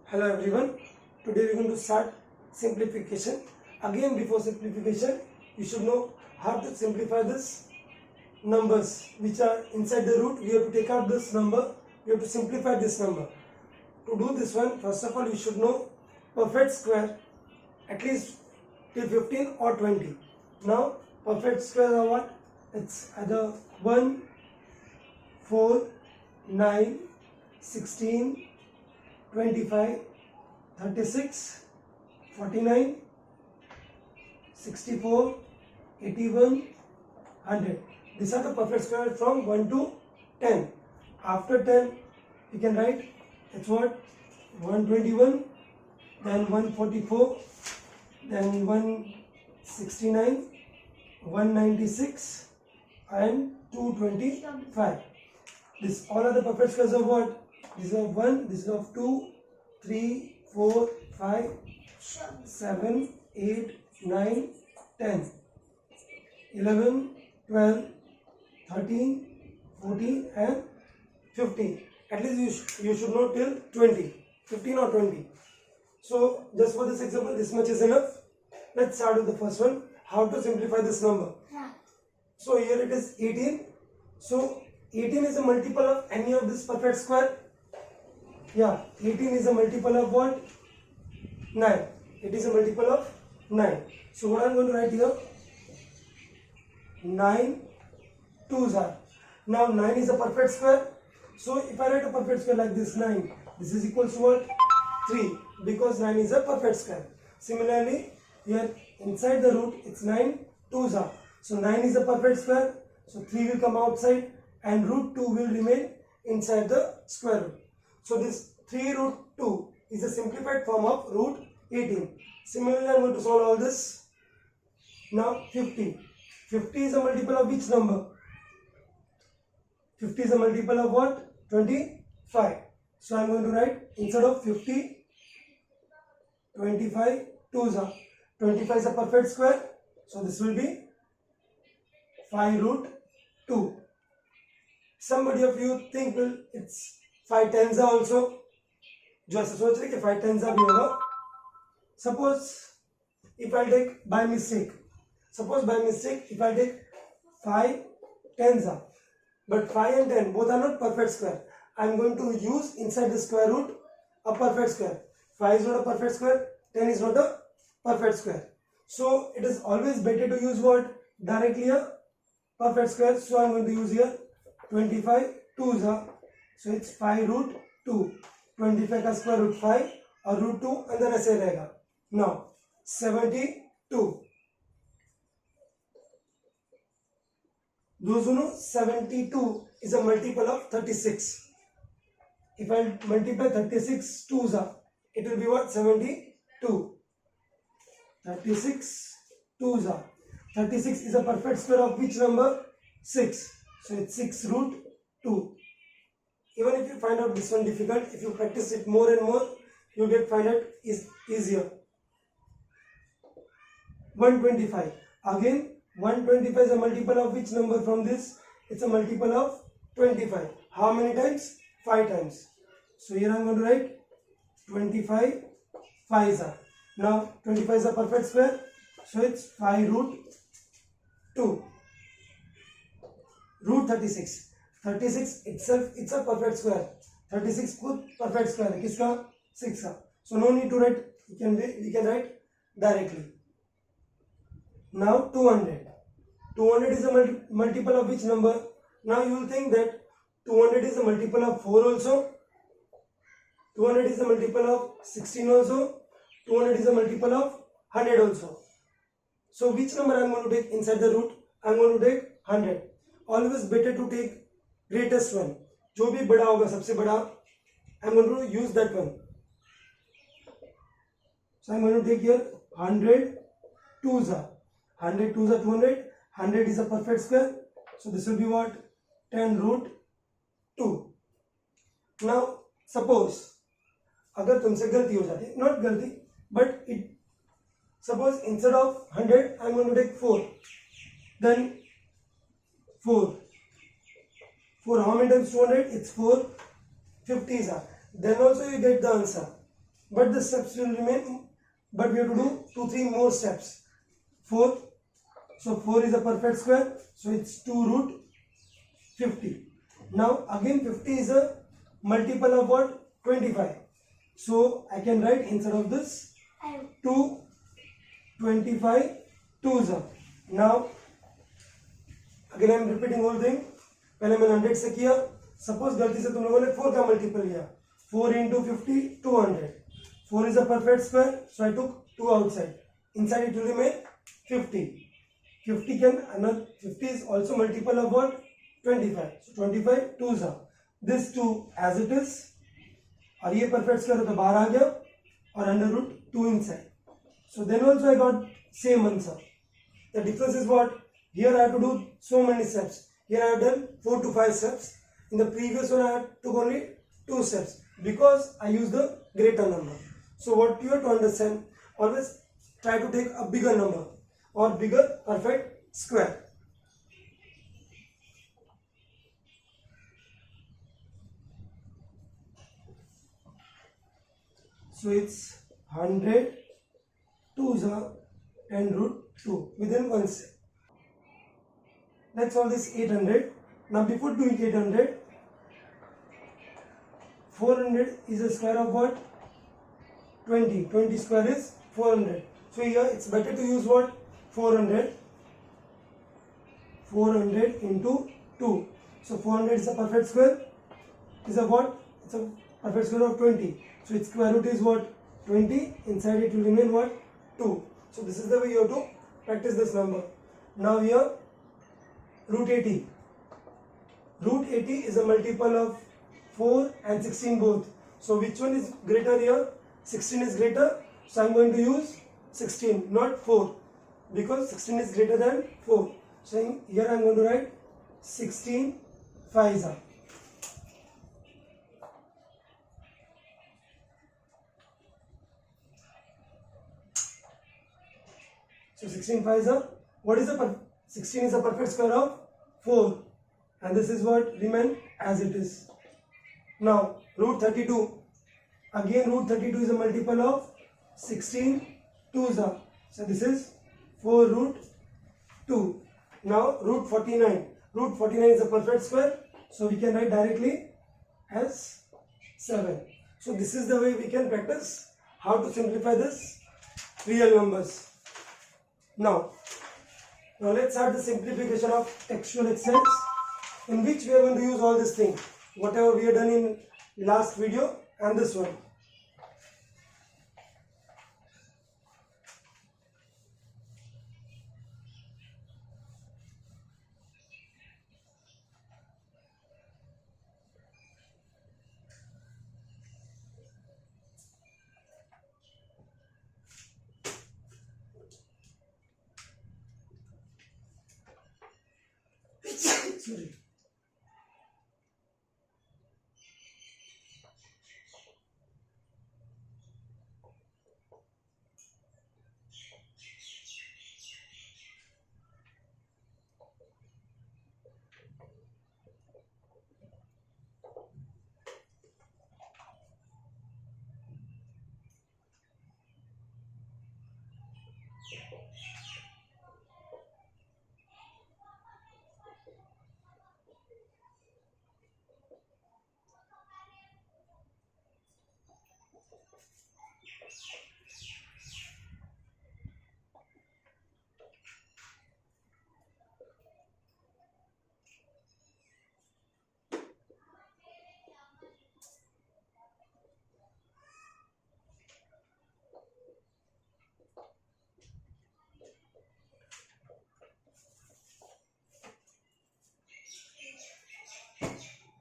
Hello everyone. Today we are going to start simplification. Again, before simplification, you should know how to simplify this numbers which are inside the root. We have to take out this number. We have to simplify this number. To do this one, first of all, you should know perfect square at least till 15 or 20. Now, perfect square are what? It's either 1, 4, 9, 16, 25, 36, 49, 64, 81, 100. These are the perfect square from 1 to 10. After 10, you can write it's what? 121, then 144, then 169, 196, and 225. This all are the perfect squares of what? This is of 1, this is of 2, 3, 4, 5, 7, 8, 9, 10, 11, 12, 13, 14 and 15. At least you should know till 20, 15 or 20. So just for this example, this much is enough. Let's start with the first one. How to simplify this number? So here it is 18. So 18 is a multiple of any of this perfect square. Yeah, 18 is a multiple of what? 9. It is a multiple of 9. So what I am going to write here? 9 2s are. Now 9 is a perfect square. So if I write a perfect square like this 9, this is equals to what? 3, because 9 is a perfect square. Similarly, here inside the root it's 9 2s are. So 9 is a perfect square. So 3 will come outside and root 2 will remain inside the square root. So this 3 root 2 is a simplified form of root 18. Similarly, I am going to solve all this. Now 50. 50 is a multiple of which number? 50 is a multiple of what? 25. So I am going to write instead of 50, 25 2s are. 25 is a perfect square. So this will be 5 root 2. Somebody of you think well it's 5 tens are also. जो ऐसा सोच रहे कि 5 tens भी होगा. Suppose if I take by mistake, if I take 5 tens are, but 5 and 10 both are not perfect square. I am going to use inside the square root a perfect square. 5 is not a perfect square, 10 is not a perfect square. So it is always better to use what? Directly a perfect square. So I am going to use here 25 2s are. So it's 5 root 2. 25 का square root 5 और root 2 अंदर ऐसे रहेगा. Now 72. Those who know 72 is a multiple of 36. If I multiply 36 2s are, it will be what? 72. 36 2s are. 36 is a perfect square of which number? 6. So it's 6 root 2. Even if you find out this one difficult, if you practice it more and more, you get find out is easier. 125. Again, 125 is a multiple of which number from this? It's a multiple of 25. How many times? 5 times. So here I am going to write 25 5s are. Now 25 is a perfect square. So it's 5 root 2. Root 36. 36 itself it's a perfect square. 36 खुद perfect square है किसका? 6 का. So no need to write. We can write directly. Now 200. 200 is a multiple of which number? Now you will think that 200 is a multiple of 4 also. 200 is a multiple of 16 also. 200 is a multiple of 100 also. So which number I am going to take inside the root? I am going to take 100. Always better to take greatest one. जो भी बड़ा होगा सबसे बड़ा, I am going to use that one. So I am going to take here 100 2s are. 100 2s are 200. 100 is a perfect square. So this will be what? 10 root 2. Now suppose अगर तुमसे गलती हो जाती, not गलती, but it suppose instead of 100 I am going to take 4. Then 4. 4 how many times 200? It's 4 50s are. Then also you get the answer. but the steps will remain, but we have to do 2-3 more steps. 4, so 4 is a perfect square, so it's 2 root 50. Now again 50 is a multiple of what? 25. So I can write instead of this 2 25 2s are. Now again I am repeating whole thing. पहले मैंने 100 से किया. Suppose गलती से तुम लोगों ने 4 का मल्टीपल लिया. 4 into 50 200. 4 is a perfect square, so I took 2 outside. Inside it will remain 50. 50 is also multiple of what? 25. So 25 2s are. This 2 as it is. और ये perfect square तो बाहर आ गया और under root 2 inside. So then also I got same answer. The difference is what? Here I have to do so many steps. Here I have done 4 to 5 steps. In the previous one I took only 2 steps because I used the greater number. So what you have to understand, always try to take a bigger number or bigger perfect square. So it's 100 2s are 10 root 2 within one step. Let's solve this 800. Now before doing 800, 400 is a square of what? 20. 20 square is 400. So here it's better to use what? 400. 400 into 2. So 400 is a perfect square. Is a what? It's a perfect square of 20. So its square root is what? 20. Inside it will remain what? 2. So this is the way you have to practice this number. Now here root 80. Root 80 is a multiple of 4 and 16 both. So which one is greater here? 16 is greater. So I am going to use 16, not 4, because 16 is greater than 4. So here I am going to write 16 5s are. So 16 5s are. What is the 16 is a perfect square of 4, and this is what remain as it is. Now root 32. Again root 32 is a multiple of 16 2s are. So this is 4 root 2. Now root 49. Root 49 is a perfect square, so we can write directly as 7. So this is the way we can practice how to simplify this real numbers. Now let's start the simplification of textual exercise, in which we are going to use all this thing, whatever we have done in last video and this one. Sorry.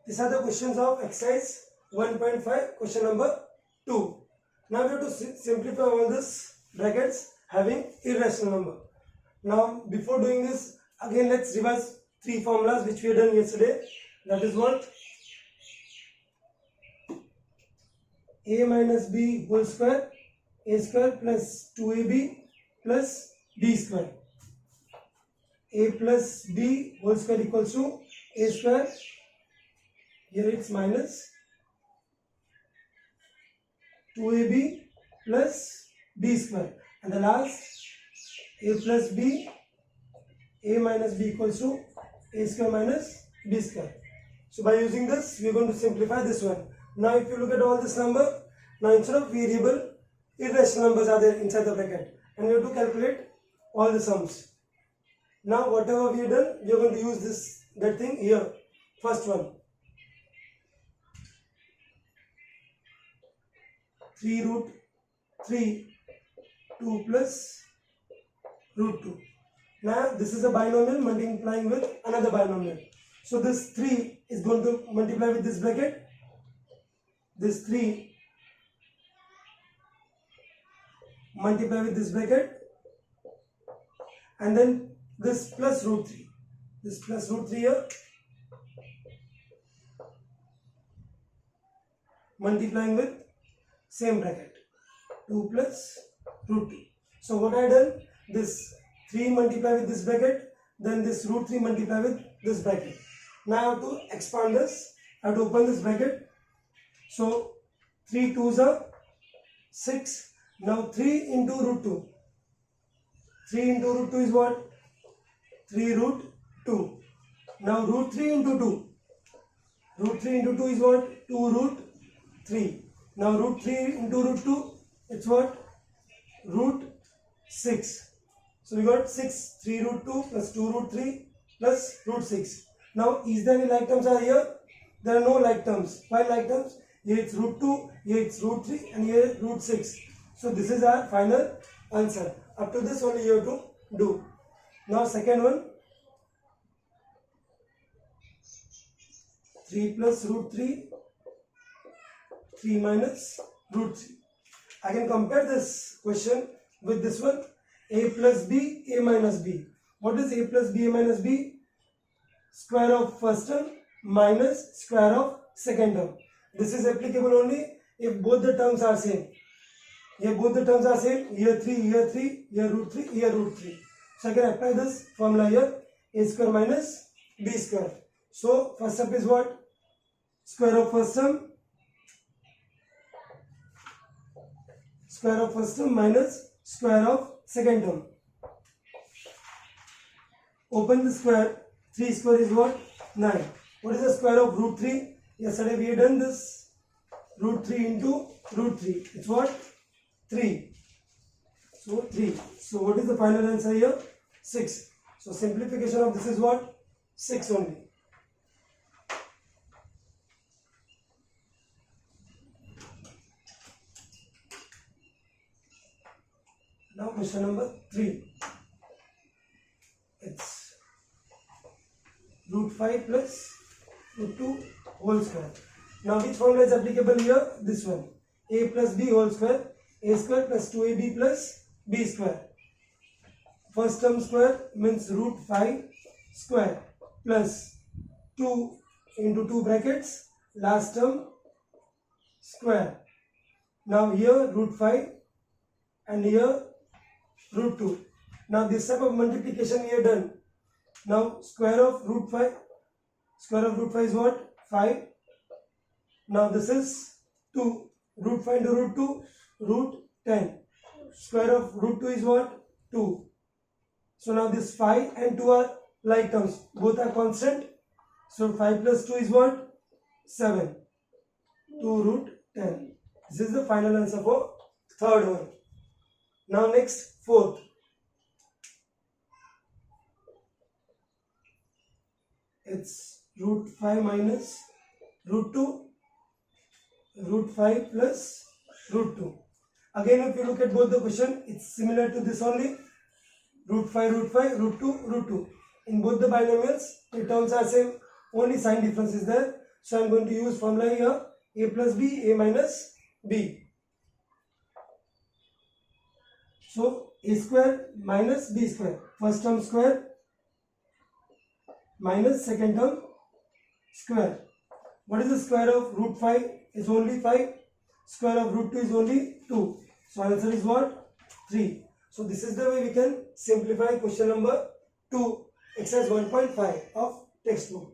These are the questions of exercise 1.5, question number 2. Now we have to simplify all this brackets having irrational number. Now before doing this, again let's revise 3 formulas which we have done yesterday. That is what? A minus B whole square, A square plus 2AB plus B square. A plus B whole square equals to A square. Here it's minus 2ab plus b square, and the last a plus b, a minus b equals to a square minus b square. So by using this, we are going to simplify this one. Now if you look at all this number, now instead of variable, irrational numbers are there inside the bracket, and we have to calculate all the sums. Now whatever we have done, we are going to use that thing here. First one, 3 root 3, 2 plus root 2. Now this is a binomial multiplying with another binomial. So this 3 is going to multiply with this bracket. This 3 multiply with this bracket, and then this plus root 3. This plus root 3 here multiplying with same bracket, 2 plus root 2. So what I done, this 3 multiply with this bracket, then this root 3 multiply with this bracket. Now I have to expand this, I have to open this bracket. So 3 2s are 6. Now 3 into root 2. 3 into root 2 is what? 3 root 2. Now root 3 into 2. Root 3 into 2 is what? 2 root 3. Now root 3 into root 2, it's what? Root 6. So we got 6, 3 root 2 plus 2 root 3 plus root 6. Now is there any like terms are here? There are no like terms. Why like terms? Here it's root 2, here it's root 3, and here root 6. So this is our final answer. Up to this only you have to do. Now second one, 3 plus root 3, 3 minus root 3. I can compare this question with this one, a plus b, a minus b. What is a plus b, a minus b? Square of first term minus square of second term. This is applicable only if both the terms are same. Here both the terms are same, here 3, here 3, here root 3, here root 3. So I can apply this formula here, a square minus b square. So first step is what? Square of first term minus square of second term. Open the square. 3 square is what? 9. What is the square of root 3? Yesterday we had done this. Root 3 into root 3. It's what? 3. So 3. So what is the final answer here? 6. So simplification of this is what? 6 only. Now question number 3. It's root 5 plus root 2 whole square. Now which formula is applicable here? This one. A plus b whole square. A square plus 2ab plus b square. First term square means root 5 square plus 2 into 2 brackets. Last term square. Now here root 5 and here root 2. Now this type of multiplication we have done. Now square of root 5 is what? 5. Now this is 2. Root 5 into root 2, root 10. Square of root 2 is what? 2. So now this 5 and 2 are like terms. Both are constant. So 5 plus 2 is what? 7. 2 root 10. This is the final answer for third one. Now next, fourth. It's root 5 minus root 2, root 5 plus root 2. Again, if you look at both the question, it's similar to this only. Root 5, root 5, root 2, root 2. In both the binomials, the terms are same. Only sign difference is there. So I'm going to use formula here. A plus b, a minus b. So a square minus b square. First term square minus second term square. What is the square of root 5? Is only 5. Square of root 2 is only 2. So answer is what? 3. So this is the way we can simplify question number 2, exercise 1.5 of textbook.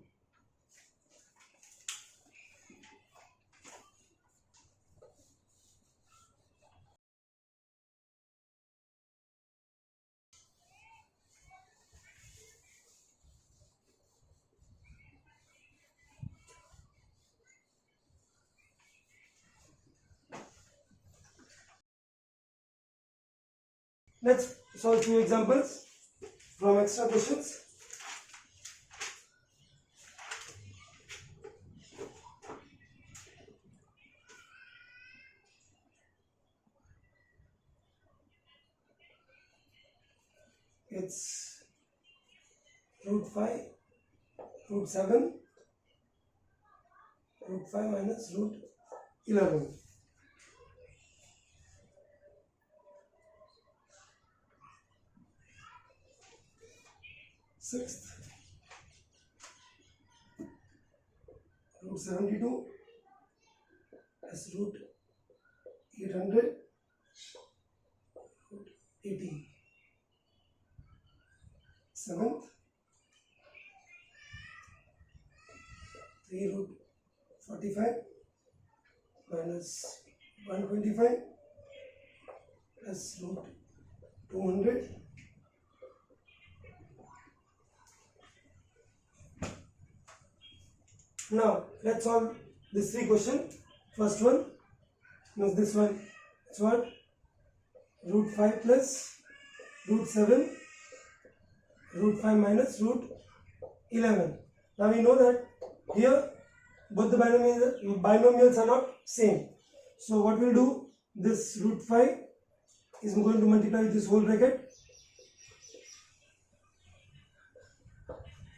Let's solve few examples from extra questions. It's root 5, root 7, root 5 minus root 11. Sixth, root 72 as root 800, root 18. Seventh, 3 root 45 minus 125 plus root 200. Now let's solve this three question. First one is this one. It's what? Root 5 plus root 7, root 5 minus root 11. Now we know that here both the binomials are not same. So what we'll do, this root 5 is going to multiply with this whole bracket,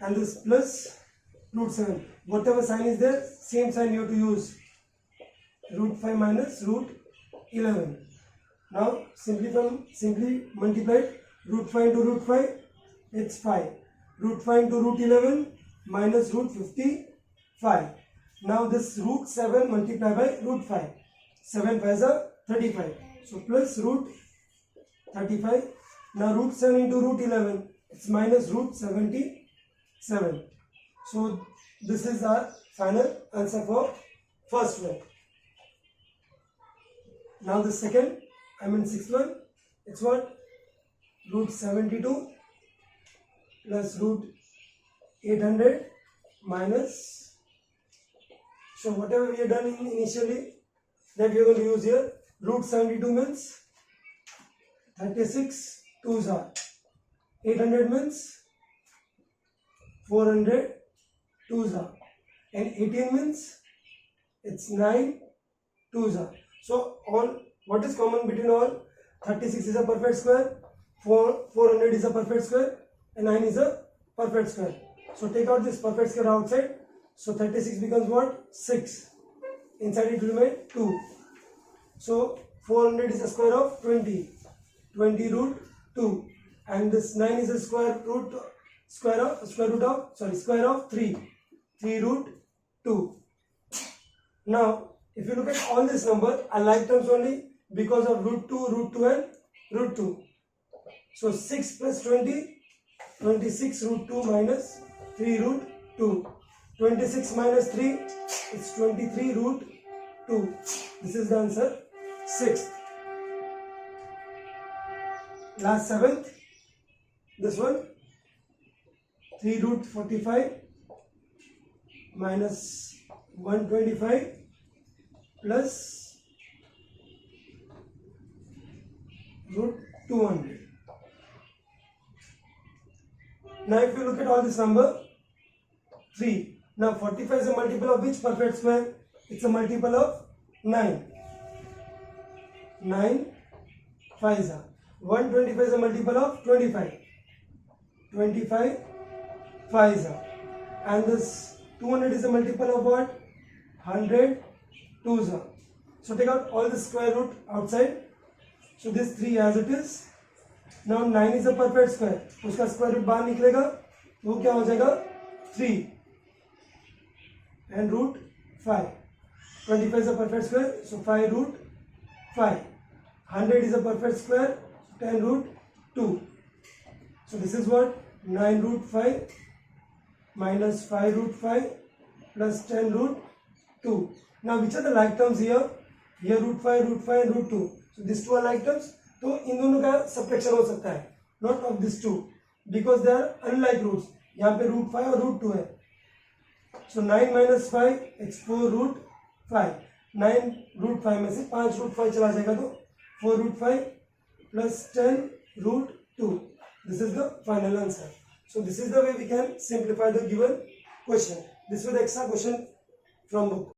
and this plus root 7. Whatever sign is there, same sign you have to use. Root 5 minus root 11. Now simply multiply root 5 into root 5, it's 5. Root 5 into root 11 minus root 55. Now this root 7 multiplied by root 5. 7 5s are 35. So plus root 35. Now root 7 into root 11, it's minus root 77. So this is our final answer for first one. Now the sixth one, it's what? Root 72 plus root 800 minus, so whatever we have done initially, that we are going to use here. Root 72 means 36 2s are, 800 means 400 2s are, and 18 means it's 9 2s are. So all, what is common between all? 36 is a perfect square, 400 is a perfect square, and 9 is a perfect square. So take out this perfect square outside. So 36 becomes what? 6. Inside it will remain 2. So 400 is a square of 20. 20 root 2. And this 9 is a square of 3. 3 root 2. Now if you look at all this number are like terms only because of root 2 and root 2. So 6 plus 20, 26 root 2 minus 3 root 2. 26 minus 3 is 23 root 2. This is the answer. Sixth. Last seventh. This one. 3 root 45 minus 125 plus root 200. Now if you look at all this number, 3. Now 45 is a multiple of which perfect square? It's a multiple of 9. 9 5s are. 125 is a multiple of 25. 25 5s are. And this 200 is a multiple of what? 100 2s are. So take out all the square root outside. So this 3 as it is. Now 9 is a perfect square. उसका square root बाहर निकलेगा तो क्या हो जाएगा? 3 and root 5. 25 is a perfect square, so 5 root 5. 100 is a perfect square, 10 root 2. So this is what? 9 root 5 minus 5 root 5 plus 10 root 2. Now which are the like terms here? Here root 5 and root 2. So these two are like terms. तो इन दोनों का subtraction हो सकता है, not of these two, because they are unlike roots. यहाँ पे root 5 और root 2 है. So 9 minus 5 it's 4 root 5. 9 root 5 में से 5 root 5 चला जाएगा तो 4 root 5 plus 10 root 2. This is the final answer. So this is the way we can simplify the given question. This was the extra question from book.